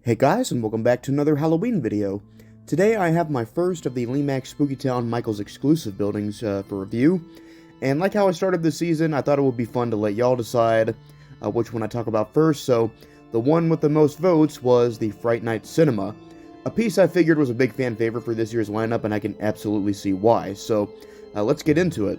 Hey guys, and welcome back to another Halloween video. Today I have my first of the Lemax Spooky Town Michaels exclusive buildings for review. And like how I started this season, I thought it would be fun to let y'all decide which one I talk about first. So the one with the most votes was the Fright Night Cinema, a piece I figured was a big fan favorite for this year's lineup, and I can absolutely see why. So let's get into it.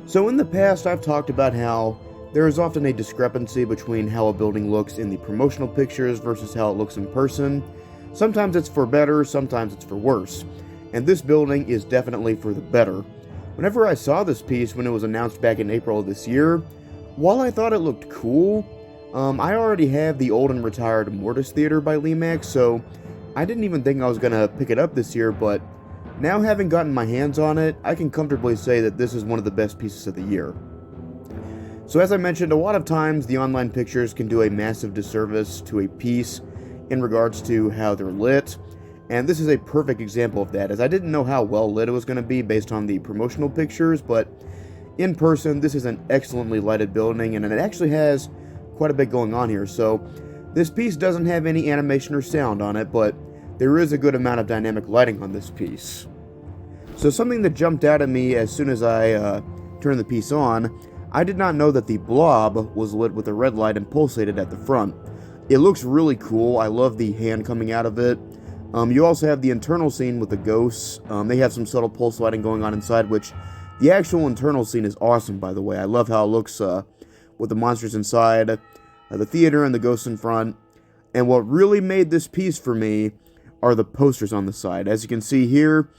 So in the past, I've talked about how there is often a discrepancy between how a building looks in the promotional pictures versus how it looks in person. Sometimes it's for better, sometimes it's for worse. And this building is definitely for the better. Whenever I saw this piece when it was announced back in April of this year, while I thought it looked cool, I already have the old and retired Mortis Theater by Lemax, so I didn't even think I was going to pick it up this year, but now having gotten my hands on it, I can comfortably say that this is one of the best pieces of the year. So as I mentioned, a lot of times the online pictures can do a massive disservice to a piece in regards to how they're lit, and this is a perfect example of that, as I didn't know how well lit it was going to be based on the promotional pictures, but in person this is an excellently lighted building, and it actually has quite a bit going on here. So this piece doesn't have any animation or sound on it, but there is a good amount of dynamic lighting on this piece. So something that jumped out at me as soon as I turned the piece on, I did not know that the blob was lit with a red light and pulsated at the front. It looks really cool. I love the hand coming out of it. You also have the internal scene with the ghosts. They have some subtle pulse lighting going on inside, which the actual internal scene is awesome, by the way. I love how it looks with the monsters inside, the theater and the ghosts in front. And what really made this piece for me are the posters on the side. As you can see here,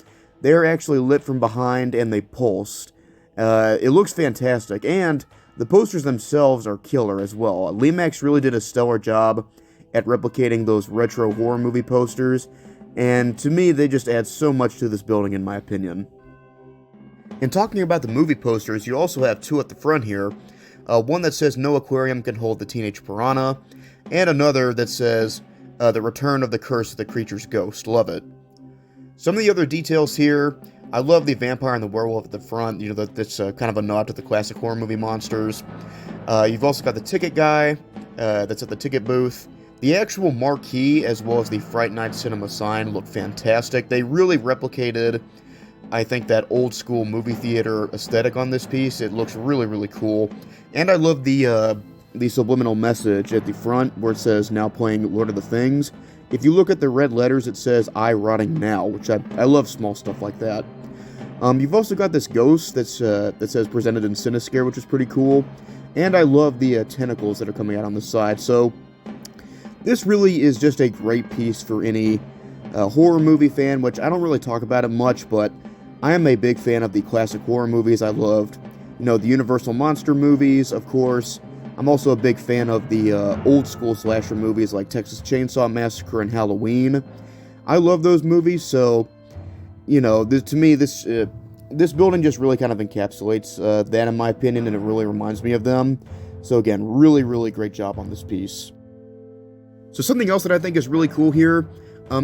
they're actually lit from behind and they pulsed. It looks fantastic, and the posters themselves are killer as well. Lemax really did a stellar job at replicating those retro horror movie posters, and to me, they just add so much to this building in my opinion. In talking about the movie posters, you also have two at the front here. One that says "No aquarium can hold the teenage piranha," and another that says "The return of the curse of the creature's ghost." Love it. Some of the other details here, I love the vampire and the werewolf at the front. You know, that's kind of a nod to the classic horror movie monsters. You've also got the ticket guy that's at the ticket booth. The actual marquee, as well as the Fright Night Cinema sign, look fantastic. They really replicated, I think, that old school movie theater aesthetic on this piece. It looks really, really cool. And I love the subliminal message at the front where it says, "Now playing Lord of the Things." If you look at the red letters, it says, "I rotting now," which I love small stuff like that. You've also got this ghost that says "Presented in Cinescare," which is pretty cool. And I love the tentacles that are coming out on the side. So this really is just a great piece for any horror movie fan, which I don't really talk about it much, but I am a big fan of the classic horror movies. I loved, the Universal Monster movies, of course. I'm also a big fan of the old school slasher movies like Texas Chainsaw Massacre and Halloween. I love those movies, so to me, this building just really kind of encapsulates that, in my opinion, and it really reminds me of them. So again, really, really great job on this piece. So something else that I think is really cool here,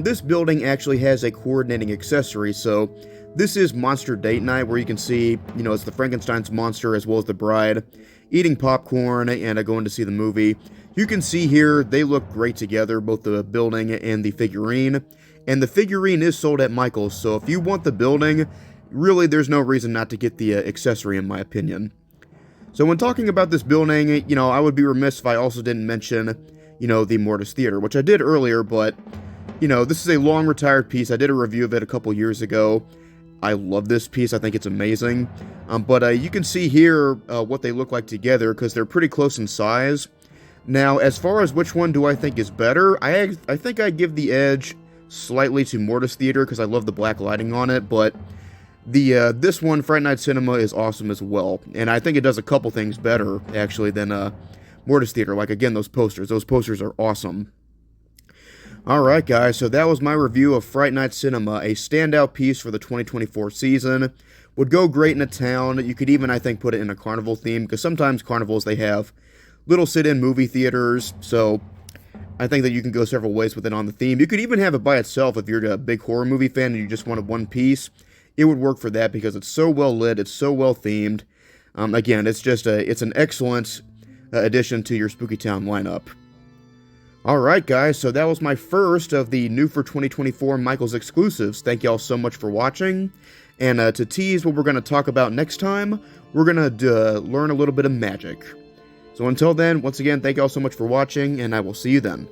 this building actually has a coordinating accessory. So this is Monster Date Night, where you can see, it's the Frankenstein's monster as well as the bride eating popcorn and going to see the movie. You can see here, they look great together, both the building and the figurine. And the figurine is sold at Michael's, so if you want the building, really there's no reason not to get the accessory, in my opinion. So when talking about this building, I would be remiss if I also didn't mention, the Mortis Theater, which I did earlier, but, this is a long retired piece. I did a review of it a couple years ago. I love this piece. I think it's amazing. But you can see here what they look like together, because they're pretty close in size. Now, as far as which one do I think is better, I think I give the edge slightly to Mortis Theater because I love the black lighting on it, but this one, Fright Night Cinema, is awesome as well, and I think it does a couple things better actually than Mortis Theater. Like, again, those posters are awesome. Alright guys, so that was my review of Fright Night Cinema, a standout piece for the 2024 season. Would go great in a town. You could even, I think, put it in a carnival theme, because sometimes carnivals, they have little sit-in movie theaters, so I think that you can go several ways with it on the theme. You could even have it by itself if you're a big horror movie fan and you just wanted one piece. It would work for that because it's so well lit, it's so well themed. Again, it's an excellent addition to your Spooky Town lineup. Alright guys, so that was my first of the new for 2024 Michael's exclusives. Thank y'all so much for watching. And to tease what we're going to talk about next time, we're going to learn a little bit of magic. So until then, once again, thank y'all so much for watching, and I will see you then.